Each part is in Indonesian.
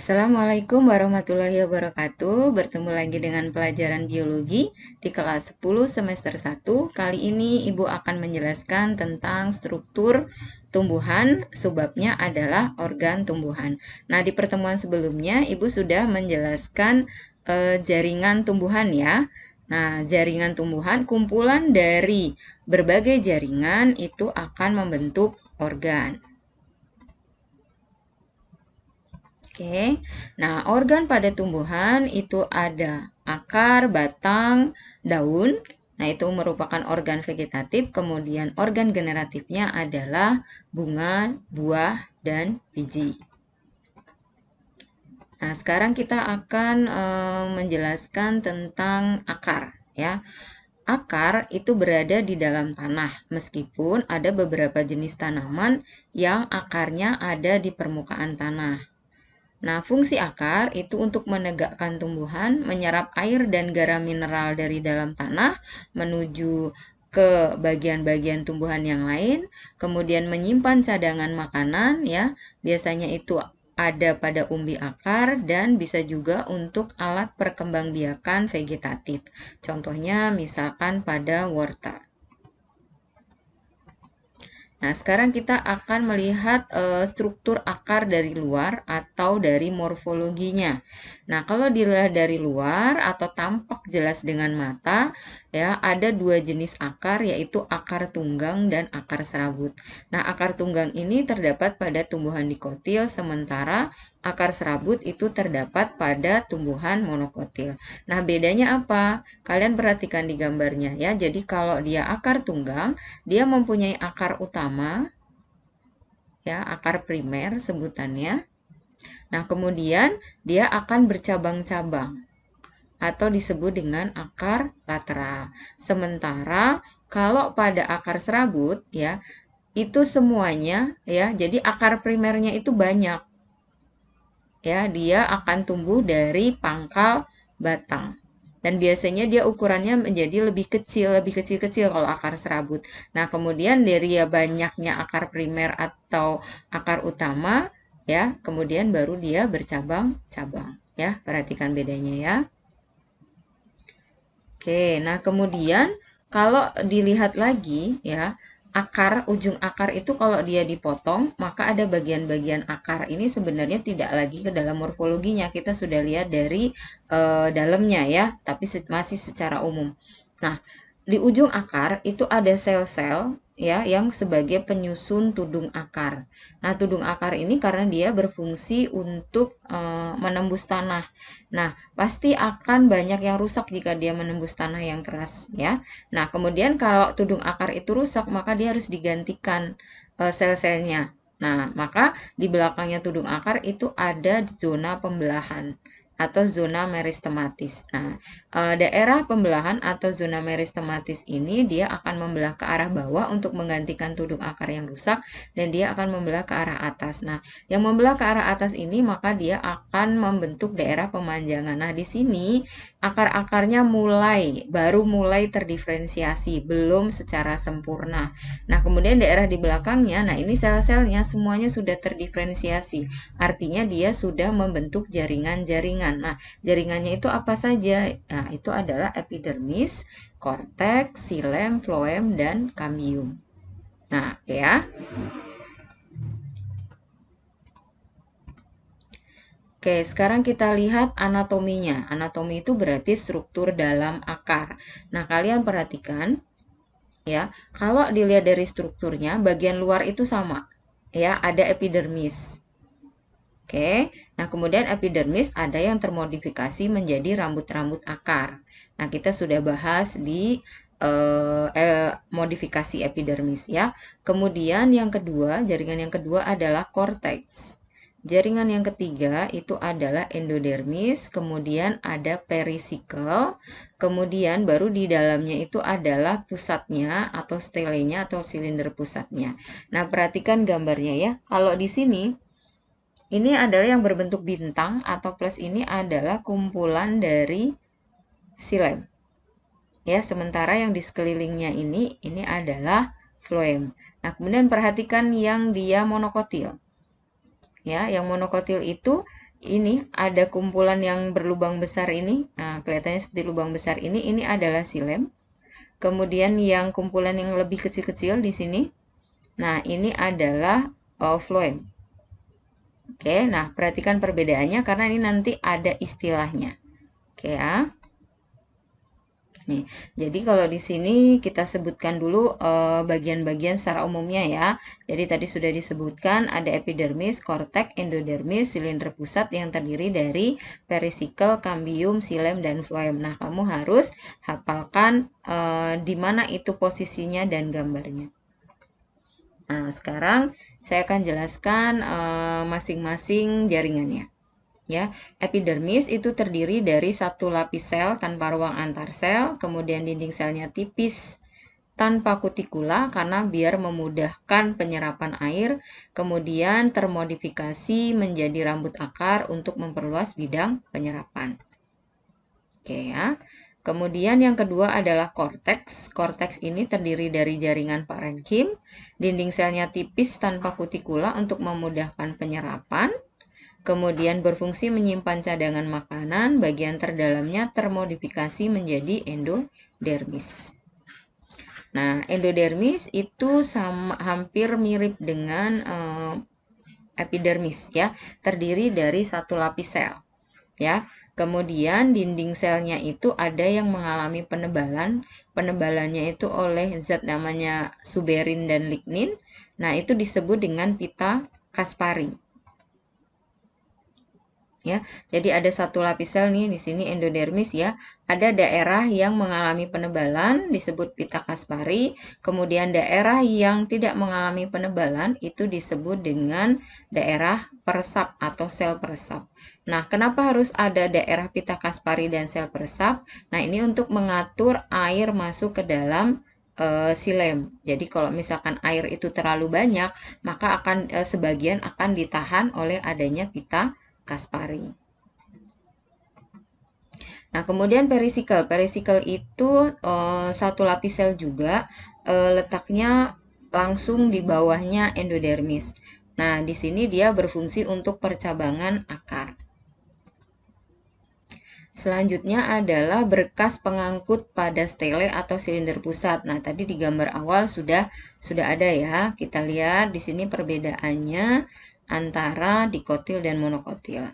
Assalamualaikum warahmatullahi wabarakatuh. Bertemu lagi dengan pelajaran biologi di kelas 10 semester 1. Kali ini Ibu akan menjelaskan tentang struktur tumbuhan, sebabnya adalah organ tumbuhan. Nah, di pertemuan sebelumnya Ibu sudah menjelaskan jaringan tumbuhan ya. Nah, jaringan tumbuhan kumpulan dari berbagai jaringan itu akan membentuk organ. Oke, nah organ pada tumbuhan itu ada akar, batang, daun. Nah, itu merupakan organ vegetatif. Kemudian organ generatifnya adalah bunga, buah, dan biji. Nah, sekarang kita akan menjelaskan tentang akar ya. Akar itu berada di dalam tanah, meskipun ada beberapa jenis tanaman yang akarnya ada di permukaan tanah. Nah, fungsi akar itu untuk menegakkan tumbuhan, menyerap air dan garam mineral dari dalam tanah menuju ke bagian-bagian tumbuhan yang lain, kemudian menyimpan cadangan makanan ya. Biasanya itu ada pada umbi akar dan bisa juga untuk alat perkembangbiakan vegetatif. Contohnya misalkan pada wortel. Nah, sekarang kita akan melihat struktur akar dari luar atau dari morfologinya. Nah, kalau dilihat dari luar atau tampak jelas dengan mata, ya ada dua jenis akar, yaitu akar tunggang dan akar serabut. Nah, akar tunggang ini terdapat pada tumbuhan dikotil, sementara akar serabut itu terdapat pada tumbuhan monokotil. Nah, bedanya apa? Kalian perhatikan di gambarnya ya. Jadi kalau dia akar tunggang, dia mempunyai akar utama, ya, akar primer sebutannya. Nah, kemudian dia akan bercabang-cabang atau disebut dengan akar lateral. Sementara kalau pada akar serabut ya, itu semuanya ya, jadi akar primernya itu banyak. Ya, dia akan tumbuh dari pangkal batang. Dan biasanya dia ukurannya menjadi lebih kecil-kecil kalau akar serabut. Nah, kemudian dari banyaknya akar primer atau akar utama, ya, kemudian baru dia bercabang-cabang. Ya, perhatikan bedanya ya. Oke, nah kemudian kalau dilihat lagi ya, ujung akar itu kalau dia dipotong, maka ada bagian-bagian akar ini sebenarnya tidak lagi ke dalam morfologinya. Kita sudah lihat dari dalamnya ya, tapi masih secara umum. Nah, di ujung akar itu ada sel-sel ya yang sebagai penyusun tudung akar. Nah, tudung akar ini karena dia berfungsi untuk menembus tanah. Nah, pasti akan banyak yang rusak jika dia menembus tanah yang keras ya. Nah, kemudian kalau tudung akar itu rusak, maka dia harus digantikan sel-selnya. Nah, maka di belakangnya tudung akar itu ada zona pembelahan atau zona meristematis. Nah, daerah pembelahan atau zona meristematis ini dia akan membelah ke arah bawah untuk menggantikan tudung akar yang rusak, dan dia akan membelah ke arah atas. Nah, yang membelah ke arah atas ini maka dia akan membentuk daerah pemanjangan. Nah, di sini akar-akarnya baru mulai terdiferensiasi, belum secara sempurna. Nah, kemudian daerah di belakangnya, nah ini sel-selnya semuanya sudah terdiferensiasi. Artinya dia sudah membentuk jaringan-jaringan. Nah, jaringannya itu apa saja? Nah, itu adalah epidermis, korteks, xilem, floem, dan cambium. Nah, ya. Oke, sekarang kita lihat anatominya. Anatomi itu berarti struktur dalam akar. Nah, kalian perhatikan ya, kalau dilihat dari strukturnya, bagian luar itu sama. Ya, ada epidermis. Oke, nah kemudian epidermis ada yang termodifikasi menjadi rambut-rambut akar. Nah, kita sudah bahas di modifikasi epidermis ya. Kemudian yang kedua, jaringan yang kedua adalah korteks. Jaringan yang ketiga itu adalah endodermis, kemudian ada perisikel, kemudian baru di dalamnya itu adalah pusatnya atau stelenya atau silinder pusatnya. Nah, perhatikan gambarnya ya. Kalau di sini ini adalah yang berbentuk bintang atau plus, ini adalah kumpulan dari xilem. Ya, sementara yang di sekelilingnya ini adalah floem. Nah, kemudian perhatikan yang dia monokotil. Ya, yang monokotil itu ini ada kumpulan yang berlubang besar ini. Nah, kelihatannya seperti lubang besar ini adalah silem. Kemudian yang kumpulan yang lebih kecil-kecil di sini. Nah, ini adalah phloem. Oke, nah perhatikan perbedaannya karena ini nanti ada istilahnya. Oke ya. Nih, jadi kalau di sini kita sebutkan dulu bagian-bagian secara umumnya ya. Jadi tadi sudah disebutkan ada epidermis, korteks, endodermis, silinder pusat yang terdiri dari perisikel, kambium, silem, dan floem. Nah, kamu harus hafalkan di mana itu posisinya dan gambarnya. Nah, sekarang saya akan jelaskan masing-masing jaringannya. Ya, epidermis itu terdiri dari satu lapis sel tanpa ruang antar sel, kemudian dinding selnya tipis tanpa kutikula karena biar memudahkan penyerapan air, kemudian termodifikasi menjadi rambut akar untuk memperluas bidang penyerapan. Oke ya. Kemudian yang kedua adalah korteks. Korteks ini terdiri dari jaringan parenkim, dinding selnya tipis tanpa kutikula untuk memudahkan penyerapan. Kemudian berfungsi menyimpan cadangan makanan, bagian terdalamnya termodifikasi menjadi endodermis. Nah, endodermis itu hampir mirip dengan epidermis ya, terdiri dari satu lapis sel ya. Kemudian dinding selnya itu ada yang mengalami penebalan. Penebalannya itu oleh zat namanya suberin dan lignin. Nah, itu disebut dengan pita Kaspari. Ya, jadi ada satu lapis sel nih di sini endodermis ya. Ada daerah yang mengalami penebalan disebut pita Kaspari, kemudian daerah yang tidak mengalami penebalan itu disebut dengan daerah peresap atau sel peresap. Nah, kenapa harus ada daerah pita Kaspari dan sel peresap? Nah, ini untuk mengatur air masuk ke dalam silem. Jadi kalau misalkan air itu terlalu banyak, maka akan sebagian akan ditahan oleh adanya pita Kaspari. Nah, kemudian perisikel. Perisikel itu satu lapis sel juga, letaknya langsung di bawahnya endodermis. Nah, di sini dia berfungsi untuk percabangan akar. Selanjutnya adalah berkas pengangkut pada stele atau silinder pusat. Nah, tadi di gambar awal sudah ada ya. Kita lihat di sini perbedaannya antara dikotil dan monokotil.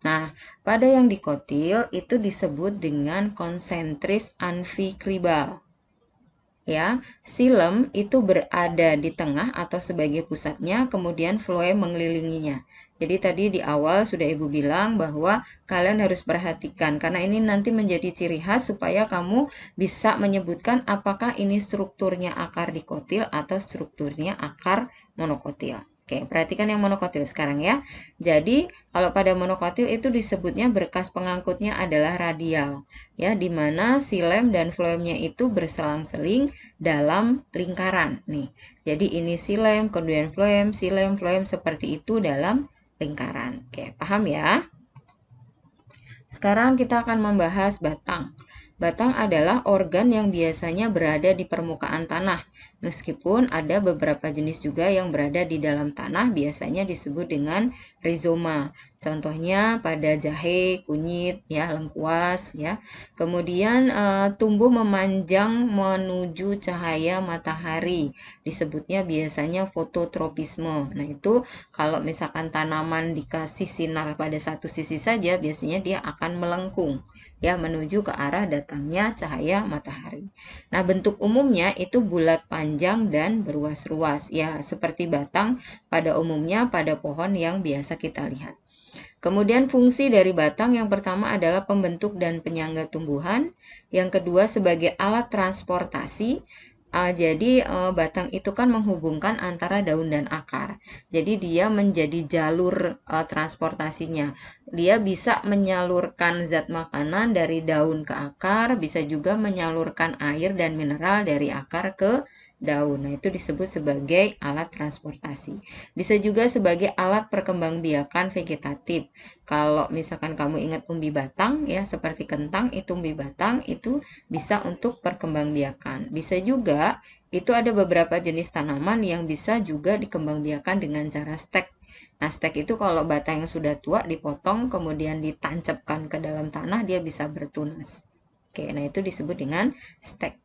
Nah, pada yang dikotil itu disebut dengan konsentris anfikribal. Ya, silem itu berada di tengah atau sebagai pusatnya, kemudian floem mengelilinginya. Jadi tadi di awal sudah Ibu bilang bahwa kalian harus perhatikan karena ini nanti menjadi ciri khas supaya kamu bisa menyebutkan apakah ini strukturnya akar dikotil atau strukturnya akar monokotil. Oke, perhatikan yang monokotil sekarang ya. Jadi, kalau pada monokotil itu disebutnya berkas pengangkutnya adalah radial, ya, di mana silem dan floemnya itu berselang-seling dalam lingkaran. Nih, jadi ini silem, kemudian floem, silem, floem seperti itu dalam lingkaran. Oke, paham ya? Sekarang kita akan membahas batang. Batang adalah organ yang biasanya berada di permukaan tanah. Meskipun ada beberapa jenis juga yang berada di dalam tanah, biasanya disebut dengan rizoma. Contohnya pada jahe, kunyit, ya, lengkuas, ya. Kemudian tumbuh memanjang menuju cahaya matahari. Disebutnya biasanya fototropisme. Nah, itu kalau misalkan tanaman dikasih sinar pada satu sisi saja, biasanya dia akan melengkung ya menuju ke arah datangnya cahaya matahari. Nah, bentuk umumnya itu bulat panjang dan beruas-ruas ya, seperti batang pada umumnya pada pohon yang biasa kita lihat. Kemudian fungsi dari batang yang pertama adalah pembentuk dan penyangga tumbuhan, yang kedua sebagai alat transportasi. Jadi batang itu kan menghubungkan antara daun dan akar. Jadi dia menjadi jalur transportasinya. Dia bisa menyalurkan zat makanan dari daun ke akar, bisa juga menyalurkan air dan mineral dari akar ke daun. Nah, itu disebut sebagai alat transportasi. Bisa juga sebagai alat perkembangbiakan vegetatif. Kalau misalkan kamu ingat umbi batang ya, seperti kentang itu umbi batang itu bisa untuk perkembangbiakan. Bisa juga itu ada beberapa jenis tanaman yang bisa juga dikembangbiakan dengan cara stek. Nah, stek itu kalau batang yang sudah tua dipotong kemudian ditancapkan ke dalam tanah, dia bisa bertunas. Oke, nah itu disebut dengan stek.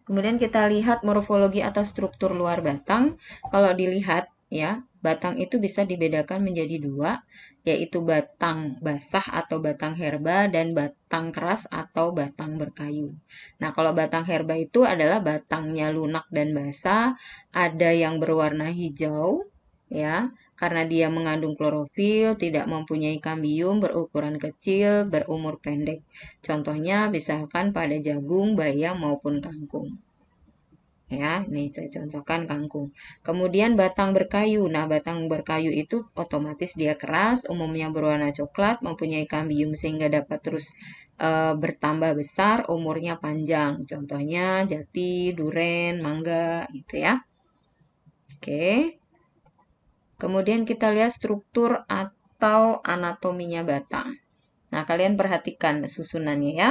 Kemudian kita lihat morfologi atau struktur luar batang. Kalau dilihat ya, batang itu bisa dibedakan menjadi dua, yaitu batang basah atau batang herba dan batang keras atau batang berkayu. Nah, kalau batang herba itu adalah batangnya lunak dan basah, ada yang berwarna hijau ya, karena dia mengandung klorofil, tidak mempunyai kambium, berukuran kecil, berumur pendek. Contohnya misalkan pada jagung, bayam maupun kangkung. Ya, ini saya contohkan kangkung. Kemudian batang berkayu. Nah, batang berkayu itu otomatis dia keras, umumnya berwarna coklat, mempunyai kambium sehingga dapat terus bertambah besar, umurnya panjang. Contohnya jati, duren, mangga gitu ya. Oke. Kemudian kita lihat struktur atau anatominya batang. Nah, kalian perhatikan susunannya ya.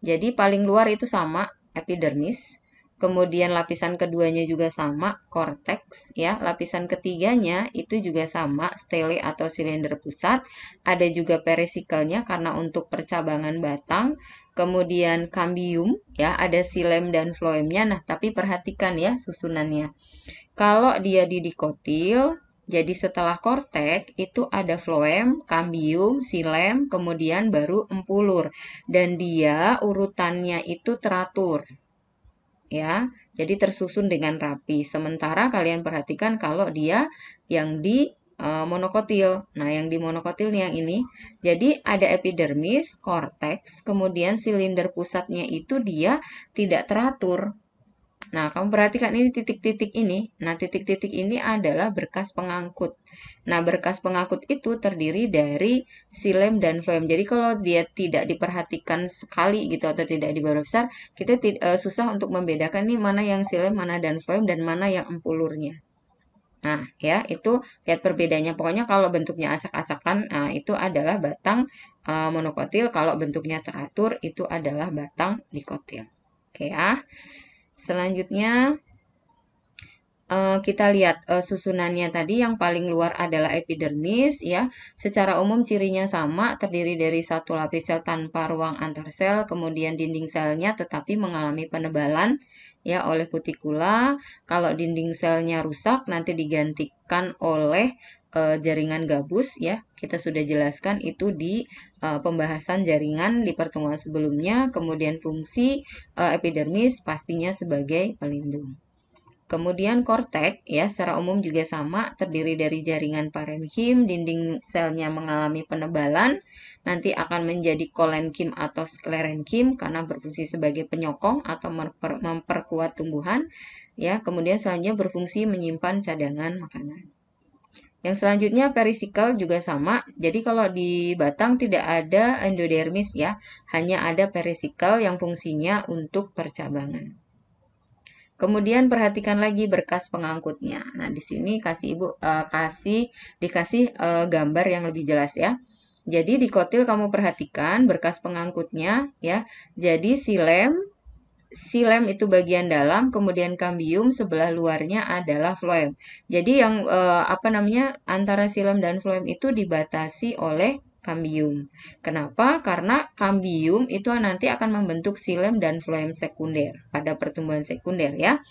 Jadi paling luar itu sama, epidermis. Kemudian lapisan keduanya juga sama, korteks ya. Lapisan ketiganya itu juga sama, stele atau silinder pusat. Ada juga perisikelnya karena untuk percabangan batang. Kemudian kambium ya, ada silem dan floemnya. Nah, tapi perhatikan ya susunannya. Kalau dia di dikotil, jadi setelah kortek itu ada floem, kambium, silem, kemudian baru empulur. Dan dia urutannya itu teratur. Ya, jadi tersusun dengan rapi. Sementara kalian perhatikan kalau dia yang di monokotil. Nah, yang di monokotil yang ini. Jadi ada epidermis, korteks, kemudian silinder pusatnya itu dia tidak teratur. Nah, kamu perhatikan ini titik-titik ini. Nah, titik-titik ini adalah berkas pengangkut. Nah, berkas pengangkut itu terdiri dari silem dan floem. Jadi, kalau dia tidak diperhatikan sekali gitu atau tidak dibawa besar, kita susah untuk membedakan nih mana yang silem, mana dan floem, dan mana yang empulurnya. Nah, ya, itu lihat perbedaannya. Pokoknya kalau bentuknya acak-acakan, nah, itu adalah batang monokotil. Kalau bentuknya teratur, itu adalah batang dikotil. Oke ya. Selanjutnya kita lihat susunannya tadi. Yang paling luar adalah epidermis ya. Secara umum cirinya sama, terdiri dari satu lapis sel tanpa ruang antar sel, kemudian dinding selnya tetapi mengalami penebalan ya oleh kutikula. Kalau dinding selnya rusak nanti digantikan oleh jaringan gabus ya. Kita sudah jelaskan itu di pembahasan jaringan di pertemuan sebelumnya. Kemudian fungsi epidermis pastinya sebagai pelindung. Kemudian kortek ya secara umum juga sama, terdiri dari jaringan parenkim, dinding selnya mengalami penebalan, nanti akan menjadi kolenkim atau sklerenkim karena berfungsi sebagai penyokong atau memperkuat tumbuhan ya. Kemudian selanjutnya berfungsi menyimpan cadangan makanan. Yang selanjutnya perisikel juga sama. Jadi kalau di batang tidak ada endodermis ya, hanya ada perisikel yang fungsinya untuk percabangan. Kemudian perhatikan lagi berkas pengangkutnya. Nah, di sini dikasih gambar yang lebih jelas ya. Jadi di kotil kamu perhatikan berkas pengangkutnya ya. Jadi silem itu bagian dalam, kemudian kambium sebelah luarnya adalah floem. Jadi yang antara silem dan floem itu dibatasi oleh kambium. Kenapa? Karena kambium itu nanti akan membentuk silem dan floem sekunder pada pertumbuhan sekunder ya.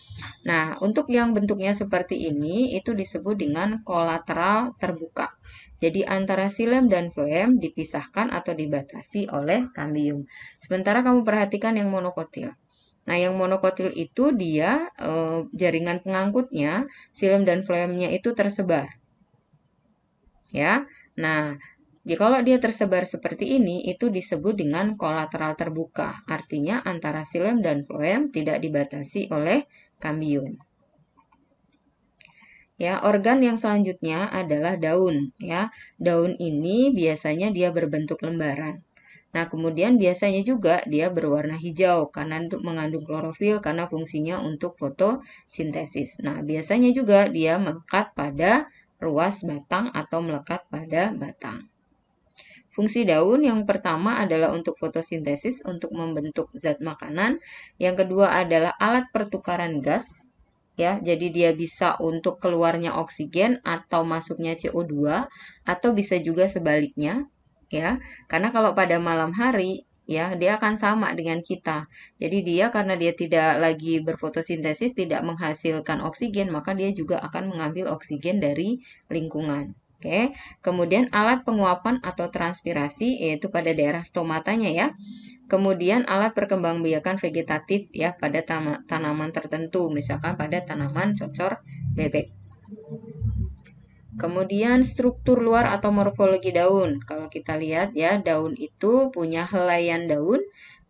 Nah, untuk yang bentuknya seperti ini itu disebut dengan kolateral terbuka. Jadi antara silem dan floem dipisahkan atau dibatasi oleh kambium. Sementara kamu perhatikan yang monokotil. Nah, yang monokotil itu dia jaringan pengangkutnya, silem dan floemnya itu tersebar. Ya. Nah, kalau dia tersebar seperti ini, itu disebut dengan kolateral terbuka. Artinya antara silem dan floem tidak dibatasi oleh kambium. Ya, organ yang selanjutnya adalah daun. Ya, daun ini biasanya dia berbentuk lembaran. Nah, kemudian biasanya juga dia berwarna hijau karena untuk mengandung klorofil karena fungsinya untuk fotosintesis. Nah, biasanya juga dia melekat pada ruas batang atau melekat pada batang. Fungsi daun yang pertama adalah untuk fotosintesis, untuk membentuk zat makanan. Yang kedua adalah alat pertukaran gas. ya. Jadi dia bisa untuk keluarnya oksigen atau masuknya CO2 atau bisa juga sebaliknya, ya. Karena kalau pada malam hari ya dia akan sama dengan kita. Jadi dia karena dia tidak lagi berfotosintesis, tidak menghasilkan oksigen, maka dia juga akan mengambil oksigen dari lingkungan. Oke, kemudian alat penguapan atau transpirasi yaitu pada daerah stomatanya ya. Kemudian alat perkembangbiakan vegetatif ya pada tanaman tertentu, misalkan pada tanaman cocor bebek. Kemudian struktur luar atau morfologi daun. Kalau kita lihat ya, daun itu punya helaian daun,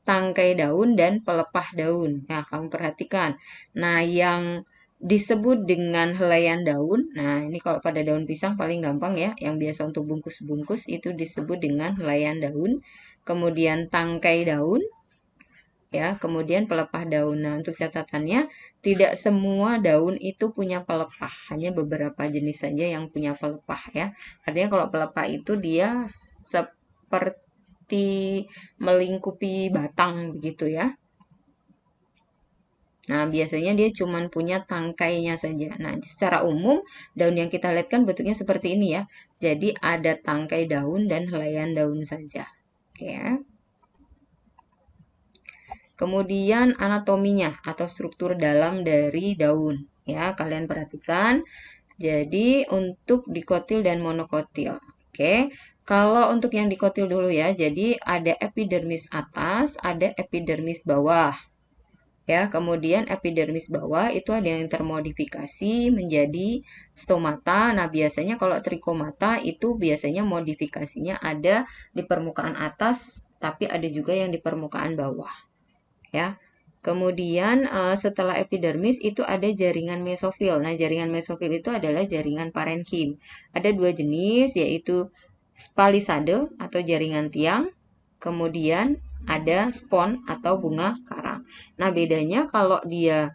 tangkai daun, dan pelepah daun. Nah, kamu perhatikan. Nah, yang disebut dengan helaian daun, nah ini kalau pada daun pisang paling gampang ya, yang biasa untuk bungkus-bungkus itu disebut dengan helaian daun. Kemudian tangkai daun, ya, kemudian pelepah daun. Nah, untuk catatannya, tidak semua daun itu punya pelepah, hanya beberapa jenis saja yang punya pelepah ya. Artinya kalau pelepah itu dia seperti melingkupi batang begitu ya. Nah, biasanya dia cuma punya tangkainya saja. Nah, secara umum daun yang kita lihat kan bentuknya seperti ini ya. Jadi ada tangkai daun dan helaian daun saja. Oke ya. Kemudian anatominya atau struktur dalam dari daun. Ya, kalian perhatikan. Jadi untuk dikotil dan monokotil. Oke. Kalau untuk yang dikotil dulu ya, jadi ada epidermis atas, ada epidermis bawah. Ya, kemudian epidermis bawah itu ada yang termodifikasi menjadi stomata. Nah, biasanya kalau trikomata itu biasanya modifikasinya ada di permukaan atas, tapi ada juga yang di permukaan bawah. Ya. Kemudian setelah epidermis itu ada jaringan mesofil. Nah, jaringan mesofil itu adalah jaringan parenkim. Ada dua jenis yaitu palisade atau jaringan tiang. Kemudian ada spon atau bunga karang. Nah, bedanya kalau dia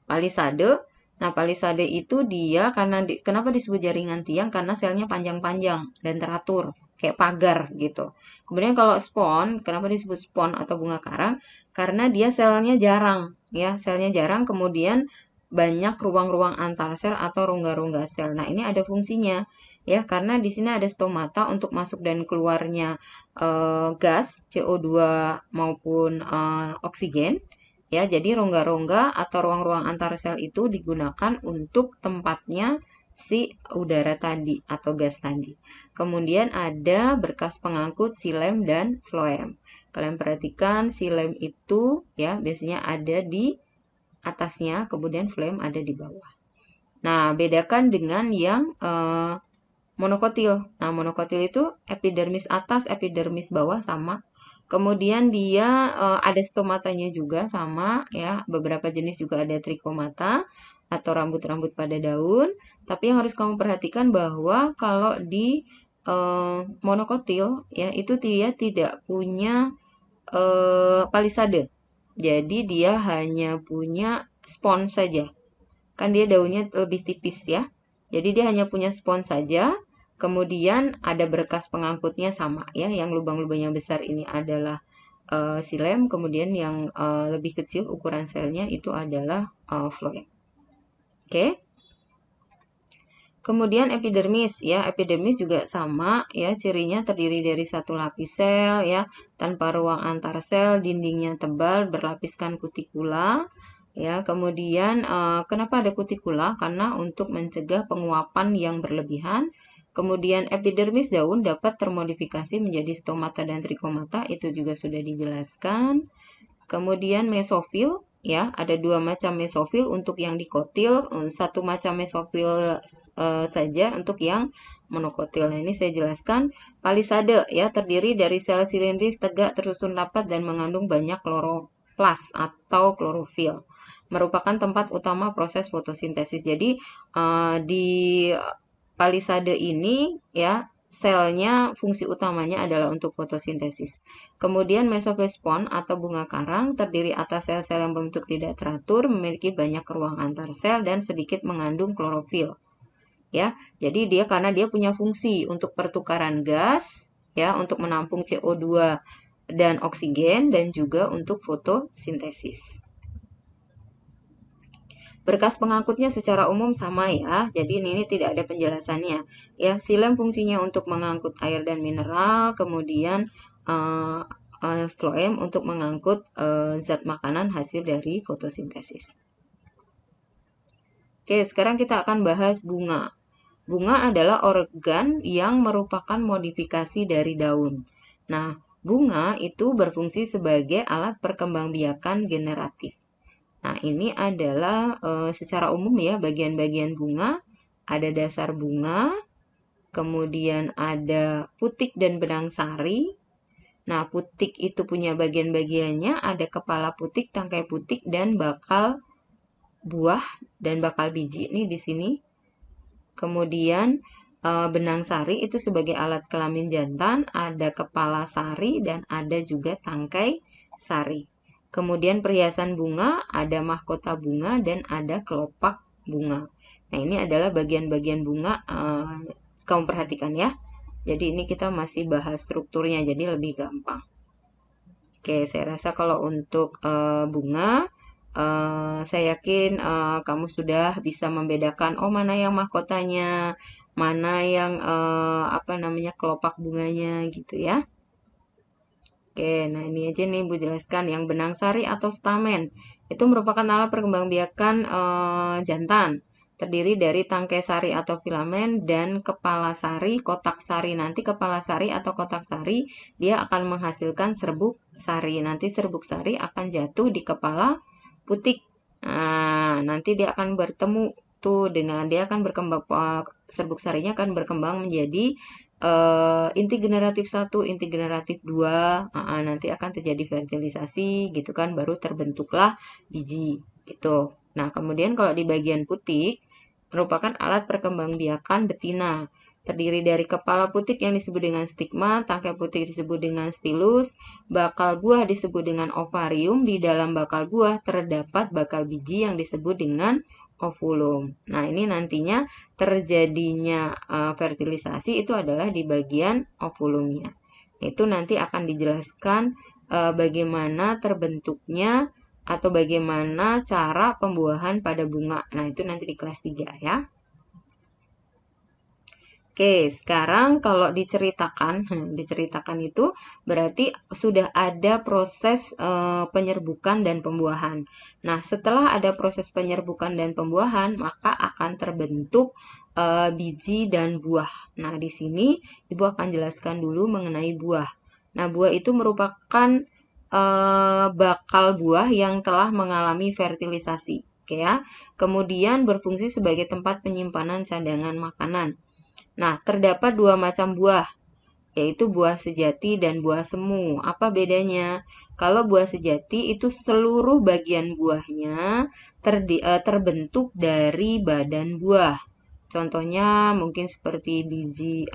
palisade, nah palisade itu dia karena kenapa disebut jaringan tiang? Karena selnya panjang-panjang dan teratur kayak pagar gitu. Kemudian kalau spon, kenapa disebut spon atau bunga karang? Karena dia selnya jarang, ya selnya jarang. Kemudian banyak ruang-ruang antar sel atau rongga-rongga sel. Nah, ini ada fungsinya ya, karena di sini ada stomata untuk masuk dan keluarnya gas CO2 maupun oksigen. Ya, jadi rongga-rongga atau ruang-ruang antar sel itu digunakan untuk tempatnya si udara tadi atau gas tadi. Kemudian ada berkas pengangkut silem dan floem. Kalian perhatikan silem itu ya biasanya ada di atasnya, kemudian floem ada di bawah. Nah, bedakan dengan yang monokotil. Nah, monokotil itu epidermis atas, epidermis bawah sama. Kemudian dia ada stomatanya juga sama ya. Beberapa jenis juga ada trikomata atau rambut-rambut pada daun. Tapi yang harus kamu perhatikan bahwa kalau di monokotil ya itu dia tidak punya palisade. Jadi dia hanya punya spons saja. Kan dia daunnya lebih tipis ya. Jadi dia hanya punya spons saja. Kemudian ada berkas pengangkutnya sama ya. Yang lubang-lubang yang besar ini adalah silem. Kemudian yang lebih kecil ukuran selnya itu adalah floem. Oke. Kemudian epidermis ya, epidermis juga sama ya, cirinya terdiri dari satu lapis sel ya, tanpa ruang antar sel, dindingnya tebal, berlapiskan kutikula ya. Kemudian kenapa ada kutikula? Karena untuk mencegah penguapan yang berlebihan. Kemudian epidermis daun dapat termodifikasi menjadi stomata dan trikomata, itu juga sudah dijelaskan. Kemudian mesofil ya, ada dua macam mesofil untuk yang dikotil, satu macam mesofil saja untuk yang monokotil. Nah, ini saya jelaskan. Palisade ya, terdiri dari sel silindris tegak tersusun rapat dan mengandung banyak kloroplas atau klorofil. Merupakan tempat utama proses fotosintesis. Jadi di palisade ini ya selnya fungsi utamanya adalah untuk fotosintesis. Kemudian mesofilspon atau bunga karang terdiri atas sel-sel yang berbentuk tidak teratur, memiliki banyak ruang antar sel dan sedikit mengandung klorofil. Ya, jadi dia karena dia punya fungsi untuk pertukaran gas, ya, untuk menampung CO2 dan oksigen dan juga untuk fotosintesis. Berkas pengangkutnya secara umum sama ya, jadi ini tidak ada penjelasannya. Ya, silem fungsinya untuk mengangkut air dan mineral, kemudian floem untuk mengangkut zat makanan hasil dari fotosintesis. Oke, sekarang kita akan bahas bunga. Bunga adalah organ yang merupakan modifikasi dari daun. Nah, bunga itu berfungsi sebagai alat perkembangbiakan generatif. Nah, ini adalah secara umum ya, bagian-bagian bunga. Ada dasar bunga, kemudian ada putik dan benang sari. Nah, putik itu punya bagian-bagiannya, ada kepala putik, tangkai putik, dan bakal buah dan bakal biji nih di sini. Kemudian benang sari itu sebagai alat kelamin jantan, ada kepala sari dan ada juga tangkai sari. Kemudian perhiasan bunga, ada mahkota bunga dan ada kelopak bunga. Nah, ini adalah bagian-bagian bunga, kamu perhatikan ya. Jadi ini kita masih bahas strukturnya, jadi lebih gampang. Oke, saya rasa kalau untuk bunga, saya yakin kamu sudah bisa membedakan mana yang mahkotanya, mana yang kelopak bunganya gitu ya. Oke, nah ini aja nih Bu jelaskan yang benang sari atau stamen itu merupakan alat perkembangbiakan jantan. Terdiri dari tangkai sari atau filamen dan kepala sari, kotak sari. Nanti kepala sari atau kotak sari dia akan menghasilkan serbuk sari. Nanti serbuk sari akan jatuh di kepala putik. Nah, nanti dia akan bertemu tuh dengan dia akan berkembang, serbuk sarinya akan berkembang menjadi inti generatif 1, inti generatif 2. Nanti akan terjadi fertilisasi gitu kan, baru terbentuklah biji gitu. Nah, kemudian kalau di bagian putik merupakan alat perkembangbiakan betina. Terdiri dari kepala putik yang disebut dengan stigma, tangkai putik disebut dengan stilus, bakal buah disebut dengan ovarium, di dalam bakal buah terdapat bakal biji yang disebut dengan ovulum. Nah, ini nantinya terjadinya fertilisasi itu adalah di bagian ovulumnya. Itu nanti akan dijelaskan bagaimana terbentuknya atau bagaimana cara pembuahan pada bunga. Nah, itu nanti di kelas 3 ya. Oke, sekarang kalau diceritakan itu berarti sudah ada proses penyerbukan dan pembuahan. Nah, setelah ada proses penyerbukan dan pembuahan, maka akan terbentuk biji dan buah. Nah, di sini Ibu akan jelaskan dulu mengenai buah. Nah, buah itu merupakan bakal buah yang telah mengalami fertilisasi. Oke ya. Kemudian berfungsi sebagai tempat penyimpanan cadangan makanan. Nah, terdapat dua macam buah, yaitu buah sejati dan buah semu. Apa bedanya? Kalau buah sejati itu seluruh bagian buahnya terbentuk dari badan buah. Contohnya mungkin seperti biji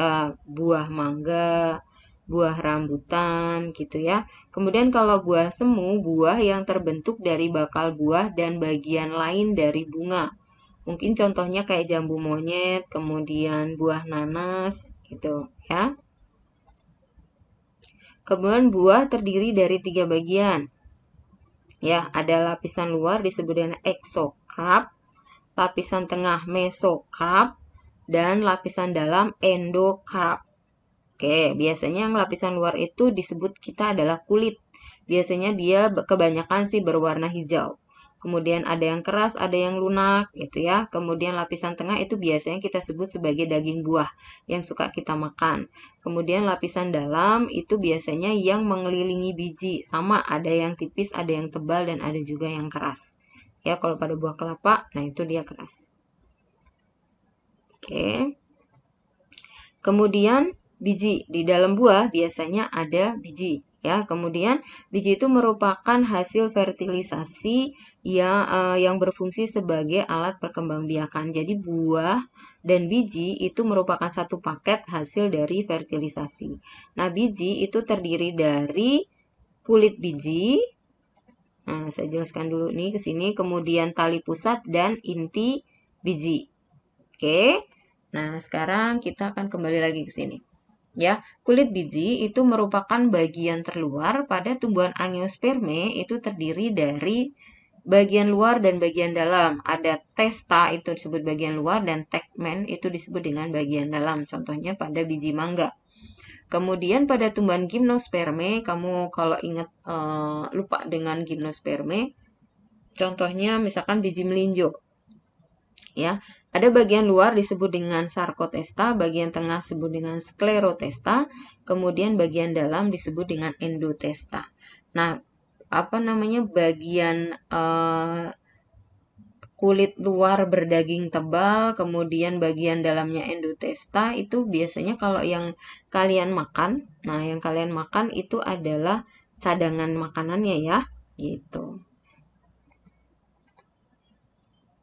buah mangga, buah rambutan gitu ya. Kemudian kalau buah semu, buah yang terbentuk dari bakal buah dan bagian lain dari bunga. Mungkin contohnya kayak jambu monyet, kemudian buah nanas gitu ya. Kemudian buah terdiri dari 3 bagian. Ya, ada lapisan luar disebut dengan exocarp, lapisan tengah mesocarp, dan lapisan dalam endocarp. Oke, biasanya yang lapisan luar itu disebut kita adalah kulit. Biasanya dia kebanyakan sih berwarna hijau. Kemudian ada yang keras, ada yang lunak gitu ya. Kemudian lapisan tengah itu biasanya kita sebut sebagai daging buah yang suka kita makan. Kemudian lapisan dalam itu biasanya yang mengelilingi biji. Sama, ada yang tipis, ada yang tebal, dan ada juga yang keras. Ya, kalau pada buah kelapa, nah itu dia keras. Oke. Kemudian biji di dalam buah biasanya ada biji ya. Kemudian biji itu merupakan hasil fertilisasi yang berfungsi sebagai alat perkembangbiakan. Jadi buah dan biji itu merupakan satu paket hasil dari fertilisasi. Nah, biji itu terdiri dari kulit biji. Nah, saya jelaskan dulu nih ke sini, kemudian tali pusat dan inti biji. Oke. Nah, sekarang kita akan kembali lagi ke sini. Ya, kulit biji itu merupakan bagian terluar pada tumbuhan angiospermae, itu terdiri dari bagian luar dan bagian dalam. Ada testa itu disebut bagian luar dan tegmen itu disebut dengan bagian dalam. Contohnya pada biji mangga. Kemudian pada tumbuhan gimnosperme, kamu kalau ingat lupa dengan gimnosperme, contohnya misalkan biji melinjo. Ya, ada bagian luar disebut dengan sarkotesta, bagian tengah disebut dengan sklerotesta, kemudian bagian dalam disebut dengan endotesta. Nah, apa namanya bagian kulit luar berdaging tebal, kemudian bagian dalamnya endotesta itu biasanya kalau yang kalian makan, nah yang kalian makan itu adalah cadangan makanannya ya, gitu.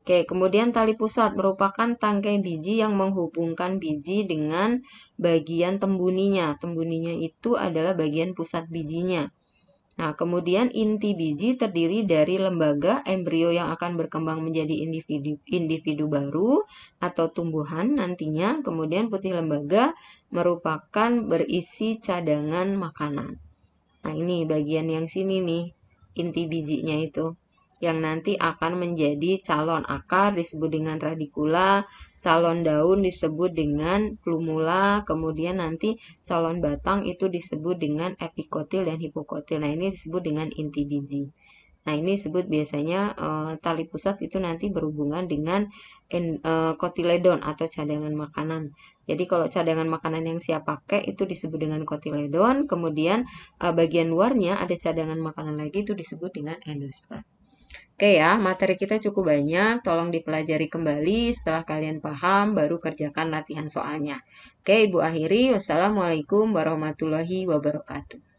Oke, kemudian tali pusat merupakan tangkai biji yang menghubungkan biji dengan bagian tembuninya. Tembuninya itu adalah bagian pusat bijinya. Nah, kemudian inti biji terdiri dari lembaga embrio yang akan berkembang menjadi individu baru atau tumbuhan nantinya. Kemudian putih lembaga merupakan berisi cadangan makanan. Nah, ini bagian yang sini nih, inti bijinya itu. Yang nanti akan menjadi calon akar disebut dengan radikula, calon daun disebut dengan plumula, kemudian nanti calon batang itu disebut dengan epikotil dan hipokotil. Nah, ini disebut dengan inti biji. Nah, ini disebut biasanya tali pusat itu nanti berhubungan dengan kotiledon atau cadangan makanan. Jadi kalau cadangan makanan yang siap pakai itu disebut dengan kotiledon, kemudian bagian luarnya ada cadangan makanan lagi itu disebut dengan endosperm. Oke ya, materi kita cukup banyak, tolong dipelajari kembali, setelah kalian paham, baru kerjakan latihan soalnya. Oke, Ibu akhiri, wassalamualaikum warahmatullahi wabarakatuh.